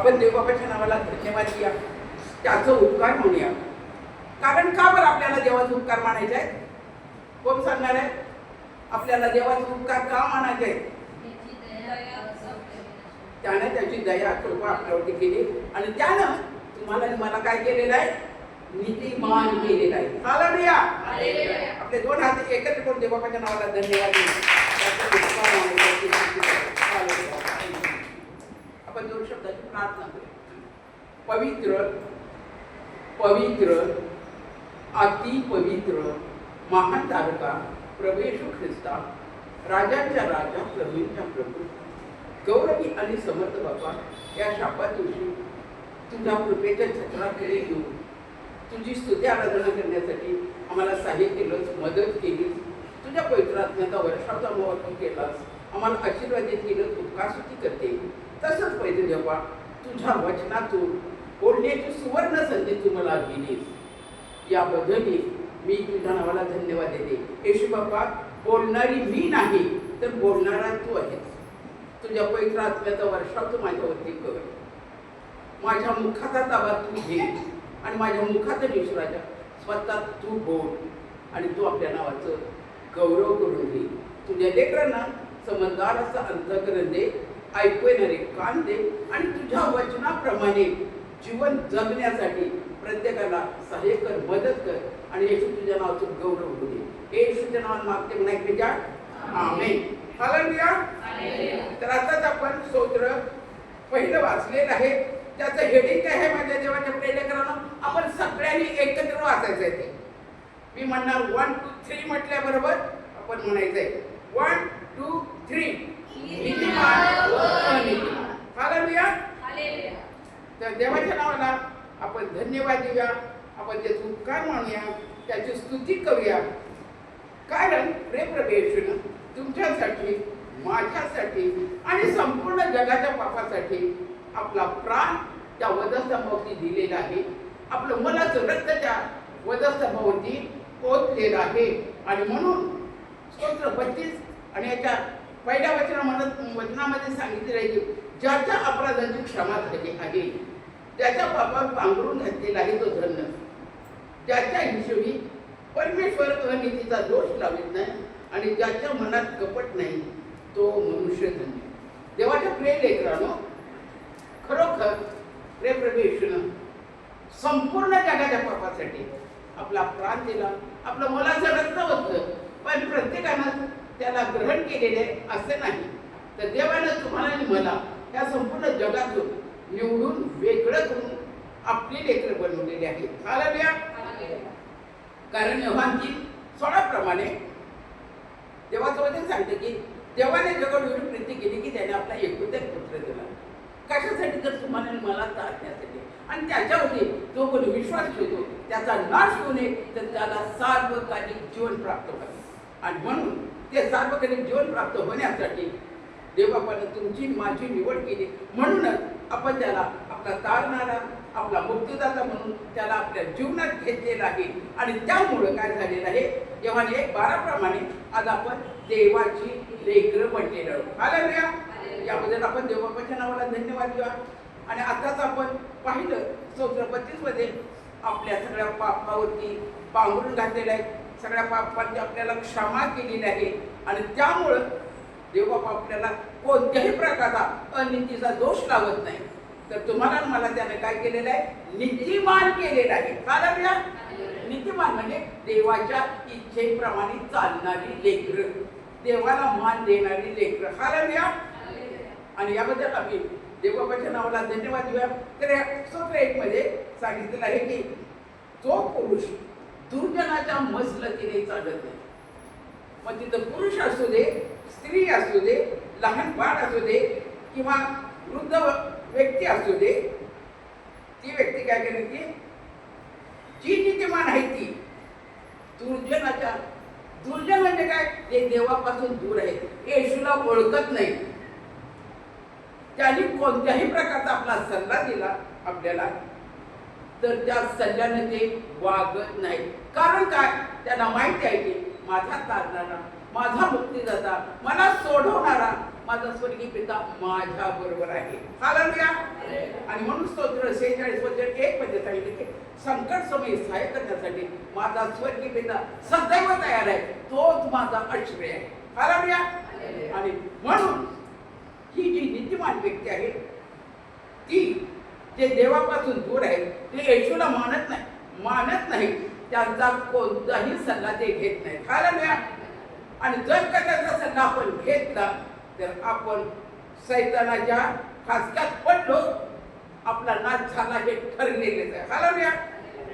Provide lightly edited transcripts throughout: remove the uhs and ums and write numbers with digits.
आपण देवबापाच्या नावाला धन्यवाद द्या, त्याचं उपकार म्हणूया. कारण का बरं आपल्याला देवाचा उपकार मानायचा आहे? कोण सांगणार आहे? आपल्याला देवाचा उपकार का मानायचा आहे? त्याने त्याची दया कृपा आपल्यावरती केली आणि त्यानं तुम्हाला आणि मला काय केलेलं आहे? नीतिमान केलेलं आहे. हालेलुया. आपले दोन हात एकत्र करून देवबापाच्या नावाला धन्यवाद देऊ. आपण दोन शब्दाची प्रार्थना करूया. पवित्र पवित्र अति पवित्र महान तारका प्रभू येशू ख्रिस्ता, राजांच्या राजा प्रभूंच्या प्रभू, गौरवी आणि समर्थ बाबा, या शापा दिवशी तुझ्या कृपेच्या छत्राखाली घेऊन तुझी स्तुती आराधना करण्यासाठी आम्हाला सहाय्य केलंस, मदत केलीस. तुझ्या पवित्र आत्म्याचा वर्षाचा मोह केलास, आम्हाला आशीर्वादित केलं, उपकारस्तुती करते. तसंच पहिले जेव्हा तुझ्या वचनातून बोलण्याची सुवर्ण संधी तू मला दिलीस, याबद्दल मी तुझ्या नावाला धन्यवाद देते. येशू बाबा, बोलणारी मी नाही तर बोलणारा तू आहेस. तुझ्या पवित्र आत्म्याचा वर्षाव तू माझ्यावरती कर. माझ्या मुखाचा ताबा तू घे आणि माझ्या मुखाचं राजा स्वतः तू बोल आणि तू आपल्या नावाचं गौरव करून घे. तुझ्या लेकरांना समजदार असं अंतःकरण दे, ऐकू येणारे कान दे आणि तुझ्या वचनाप्रमाणे जीवन जगण्यासाठी प्रत्येकाला सहाय्य कर, मदत कर आणि येशू तुझ्या नावाचं गौरव होऊ दे. येशूच्या नावात मागते म्हणायचे जा. आमेन. हालेलुया. तर आताच आपण स्तोत्र पहिलं वाचलेलं आहे. त्याचं हेडिंग काय आहे माझ्या देवाच्या प्रेलेकरांना? आपण सगळ्यांनी एकत्र वाचायचं आहे. ते मी म्हणणार 1 2 3 म्हटल्याबरोबर आपण म्हणायचंय 1 2 3. हालेलुया. तर देवाच्या नावाला आपण धन्यवाद देऊया, आपण त्याचे उपकार मानूया, त्याची स्तुती करूया. कारण प्रभू येशूनं तुमच्यासाठी, माझ्यासाठी आणि संपूर्ण जगाच्या पापासाठी आपला प्राण त्या वधस्तंभावरती दिलेला आहे. आपलं मनाचं रक्त त्या वधस्तंभावरती ओतलेलं आहे. आणि म्हणून स्तोत्र 32 आणि याच्या पहिल्या वचनामध्ये सांगितलेलं आहे की ज्याच्या अपराधांची क्षमा झाली आहे, त्याच्या पापावर पांघरून घातलेला आहे तो धन्य. ज्याच्या हिशोबी परमेश्वर अनितीचा दोष लावित नाही आणि ज्याच्या मनात कपट नाही तो मनुष्य धन्य. देवाच्या प्रिय लेकरांनो, खरोखर प्रभू येशूनं संपूर्ण जगाच्या पापासाठी आपला प्राण दिला, आपलं मुलाचं रक्त होतं. पण प्रत्येकानं त्याला ग्रहण केलेले असं नाही. तर देवानं तुम्हाला आणि मला या संपूर्ण जगातून निवडून वेगळं करून आपली लेकरं बनवलेली आहेत. हालेलुया. कारण योहान 3:16 प्रमाणे देवाचं वचन सांगते की देवाने जगावर एवढी प्रीती केली की त्याने आपला एकुलता एक पुत्र दिला. कशासाठी? तर तुम्हाला आणि मला तारण्यासाठी. आणि त्याच्यावरती जो कोणी विश्वास ठेवतो त्याचा नाश होऊ नये, तर त्याला सार्वकालिक जीवन प्राप्त व्हावे. आणि म्हणून ते सार्वकालिक जीवन प्राप्त होण्यासाठी देवबापानं तुमची माझी निवड केली. म्हणूनच आपण त्याला आपला तारणारा, आपला मुक्तिदाता म्हणून त्याला आपल्या जीवनात घेतलेला आहे. आणि त्यामुळं काय झालेलं आहे? योहान 1:12 प्रमाणे आज आपण देवाची लेकरं बनलेलो आहोत. हालेलुया. याबद्दल आपण देवबापाच्या नावाला धन्यवाद द्या. आणि आताच आपण पाहिलं स्तोत्र 32 मध्ये आपल्या सगळ्या पापावरती पांघरून घातलेलं आहे, सगळ्या पापांची आपल्याला क्षमा केलेली आहे. आणि त्यामुळं देवबापा आपल्याला कोणत्याही प्रकारचा अनितीचा दोष लावत नाही. तर तुम्हाला मला त्याने काय केलेलं आहे? नीतिमान केलेलं आहे. हालेलुया. नीतिमान म्हणजे देवाच्या इच्छेप्रमाणे चालणारी लेकरं, देवाला मान देणारी लेकरं. हालेलुया. आणि याबद्दल आम्ही देवबापाच्या नावाला धन्यवाद देऊया. तर या स्तोत्र 1 मध्ये सांगितलेलं आहे की जो पुरुष दुर्जनाच्या मसलतीने चालत नाही, मग तिथं पुरुष असू दे, स्त्री असू दे, लहान बाळ असू दे किंवा वृद्ध व्यक्ती असू दे, ती व्यक्ती काय करेल की जी नीतिमान आहे ती दुर्जन म्हणजे काय? ते देवापासून दूर आहे, येशूला ओळखत नाही. त्यांनी कोणत्याही प्रकारचा आपला सल्ला दिला आपल्याला तर त्या सल्ल्याने ते वागत नाही. कारण काय? त्यांना माहिती आहे की माझा तारणारा, माझा मुक्तिदाता, मला सोडवणारा माझा स्वर्गीय पिता माझ्या बरोबर आहे. हालेलुया. आणि म्हणून स्तोत्र 46 वचन 1 मध्ये सांगितले की संकट समयी सहाय्य करण्यासाठी माझा स्वर्गीय पिता सदैव तयार आहे, तोच माझा आश्रय आहे. हालेलुया. आणि म्हणून ही जी नीतिमान व्यक्ती आहे ती जे देवापासून दूर आहे ते येशूला मानत नाही, त्यांचा कोणताही सल्ला ते घेत नाही. हालेलुया. आणि जर का त्याचा सल्ला आपण घेतला तर आपण सैतानाच्या फासक्यात पडलो, आपला नाश झाला हे ठरलेलेच आहे. हालेलुया.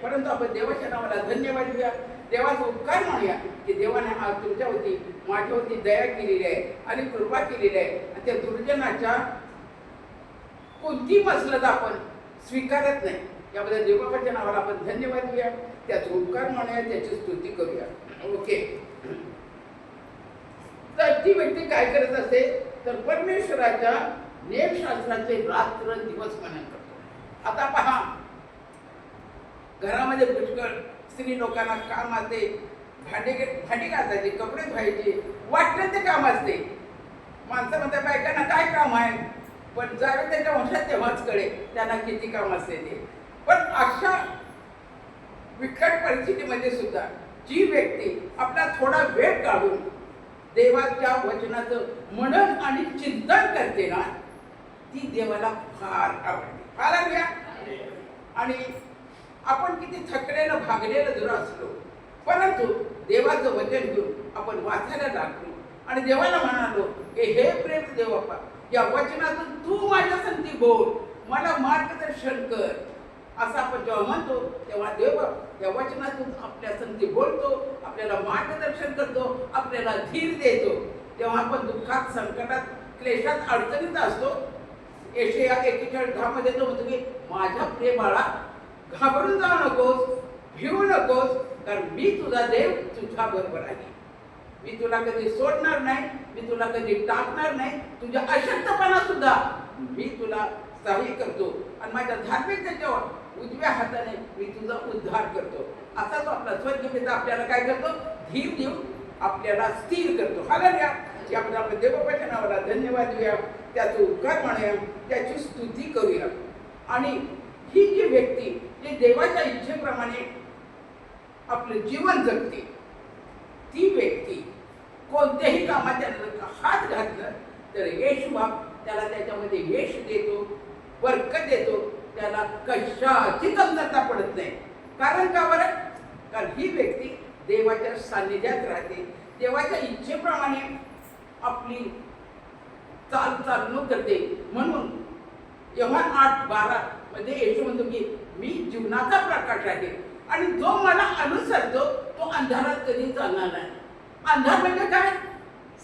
परंतु आपण देवाच्या नावाला धन्यवाद देऊया, देवाचा उपकार मानूया की देवाने आज तुमच्यावरती माझ्यावरती दया केलेली आहे आणि कृपा केलेली आहे. आणि त्या दुर्जनाच्या कोणती मसलत आपण स्वीकारत नाही. याबद्दल देवाच्या नावाला आपण धन्यवाद देऊया, त्याचा उपकार मानूया, त्याची स्तुती करूया. ओके. तर ती व्यक्ती काय करत असते तर परमेश्वराच्या नियमशास्त्राचे रात्र दिवस मनन करतो. आता पहा, घरामध्ये पुष्कळ स्त्री लोकांना काम असते, भांडी घासायचे, कपडे धुवायचे, वाटलं ते काम असते. माणसं म्हणतात बायकांना काय काम आहे, पण ज्यावेळी त्याच्या वंशात तेव्हाच कळे त्यांना किती काम असते ते. पण अशा विकट परिस्थितीमध्ये सुद्धा जी व्यक्ती आपला थोडा वेळ काढून देवाच्या वचनाचं मनन आणि चिंतन करते ना, ती देवाला फार आवडते. हालेलुया. आणि आपण किती थकलेलं भागलेलं जर असलो, परंतु देवाचं वचन घेऊन आपण वाचायला लागलो आणि देवाला म्हणालो की हे प्रेम देवाप्पा, या वचनातून तू माझ्या संगती बोल, मला मार्गदर्शन कर, असं आपण जेव्हा म्हणतो तेव्हा देव या वचनातून आपल्या संगती बोलतो, आपल्याला मार्गदर्शन करतो, आपल्याला धीर देतो. तेव्हा आपण दुःखात, संकटात, क्लेशात, अडचणीत असतो. यशाया 41:10 मध्ये तो म्हणतो की माझ्या प्रिय बाळा, घाबरून जाऊ नकोस, भिवू नकोस, कारण मी तुझा देव तुझ्या बरोबर आहे. मी तुला कधी सोडणार नाही, मी तुला कधी टाकणार नाही. तुझ्या अशक्तपणा सुद्धा मी तुला सहाय्य करतो आणि माझ्या धार्मिकतेच्यावर उजव्या हाताने मी तुझा उद्धार करतो. असा तो आपला स्वर्गीय पिता आपल्याला काय करतो, धीर देऊन आपल्याला स्थिर करतो. हालेलुया. याबद्दल आपण देवाच्या नावाला धन्यवाद देऊया, त्याचा उपकार मानूया, त्याची स्तुती करूया. आणि ही जी व्यक्ती जी देवाच्या इच्छेप्रमाणे आपलं जीवन जगते, ती व्यक्ती कोणत्याही कामात त्याला हात घातलं तर येशू बाप त्याला त्याच्यामध्ये यश देतो, बरकत देतो, त्याला कशाची कमतरता पडत नाही. कारण का बरं? कारण ही व्यक्ती देवाच्या सान्निध्यात राहते, देवाच्या इच्छेप्रमाणे आपली चालणूक करते. म्हणून योहान 8:12 मध्ये येशू म्हणतो की मी जीवनाचा प्रकाश आहे आणि जो मला अनुसरतो तो अंधारात कधी चालणार नाही. अंधार म्हणजे काय?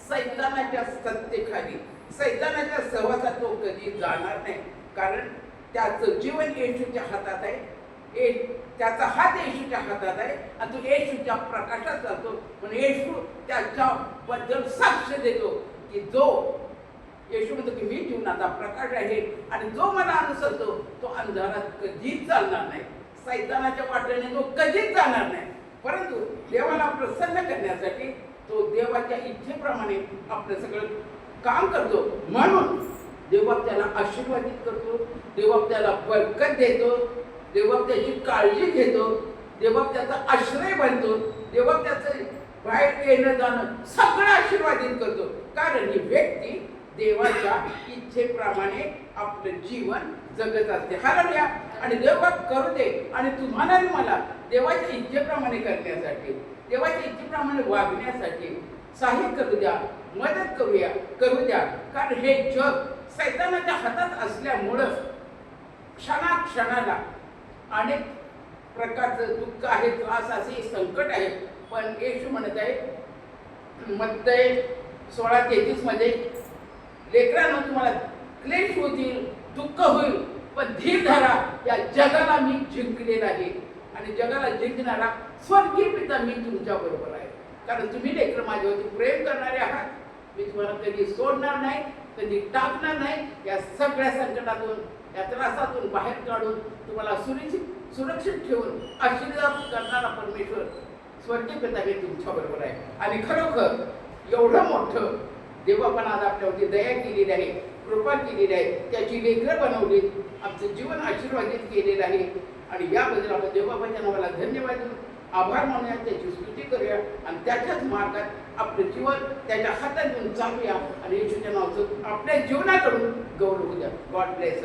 सैतानाच्या सत्तेखाली, सैतानाच्या सहवासात तो कधी जाणार नाही. कारण त्याचं जीवन येशूच्या हातात आहे, त्याचा हात येशूच्या हातात आहे आणि तो येशूच्या प्रकाशात जातो. म्हणून येशू त्याच्याबद्दल साक्ष देतो की जो येशू म्हणतो की मी जीवनाचा प्रकाश आहे आणि जो मला अनुसरतो तो अंधारात कधीच चालणार नाही, सैतानाच्या वाटेने तो कधीच जाणार नाही. परंतु देवाला प्रसन्न करण्यासाठी तो देवाच्या इच्छेप्रमाणे आपलं सगळं काम करतो. म्हणून देव त्याला आशीर्वादित करतो, देव त्याला बरकत देतो, देव त्याची काळजी घेतो, देव त्याचा आश्रय बनतो, देव त्याचं बाहेर येणं जाणं सगळं आशीर्वादित करतो. कारण ही व्यक्ती देवाच्या इच्छेप्रमाणे आपलं जीवन जगत असते. हालेलुया. आणि देव करू दे आणि तुम्हाला आणि मला देवाच्या इच्छेप्रमाणे करण्यासाठी, देवाच्या इच्छेप्रमाणे वागण्यासाठी सहाय्य करू द्या, मदत करू द्या. कारण हे जग सैतानाच्या हातात असल्यामुळं क्षणाला अनेक प्रकारचं दुःख आहे, त्रास असे संकट आहे. पण येशू म्हणत आहे मत्तई 16:33 मध्ये, लेकरांनो तुम्हाला क्लेश होतील, दुःख होईल, पण धीर धरा, या जगाला मी जिंकलेला आहे आणि जगाला जिंकणारा स्वर्गीय पिता मी तुमच्या बरोबर आहे. कारण तुम्ही लेकर माझ्यावरती प्रेम करणारे आहात, मी तुम्हाला कधी सोडणार नाही, कधी टाकणार नाही. या सगळ्या संकटातून, या त्रासातून बाहेर काढून तुम्हाला सुरक्षित ठेवून आशीर्वाद करणारा परमेश्वर स्वर्गीय पिता मी तुमच्या बरोबर आहे. आणि खरोखर एवढं मोठं देवापण आज आपल्यावरती दया केलेली आहे, कृपा केलेली आहे, त्याची लेकरं बनवली, आमचं जीवन आशीर्वादित केलेलं आहे. आणि याबद्दल आपण देवबापाच्या नावाला धन्यवाद देऊ, आभार मानूया, त्याची स्तुती करूया आणि त्याच्याच मार्गात आपलं जीवन त्याच्या हातात घेऊन चालूया आणि येशूच्या नावाचं आपल्या जीवनाकडून गौरव द्या. God bless.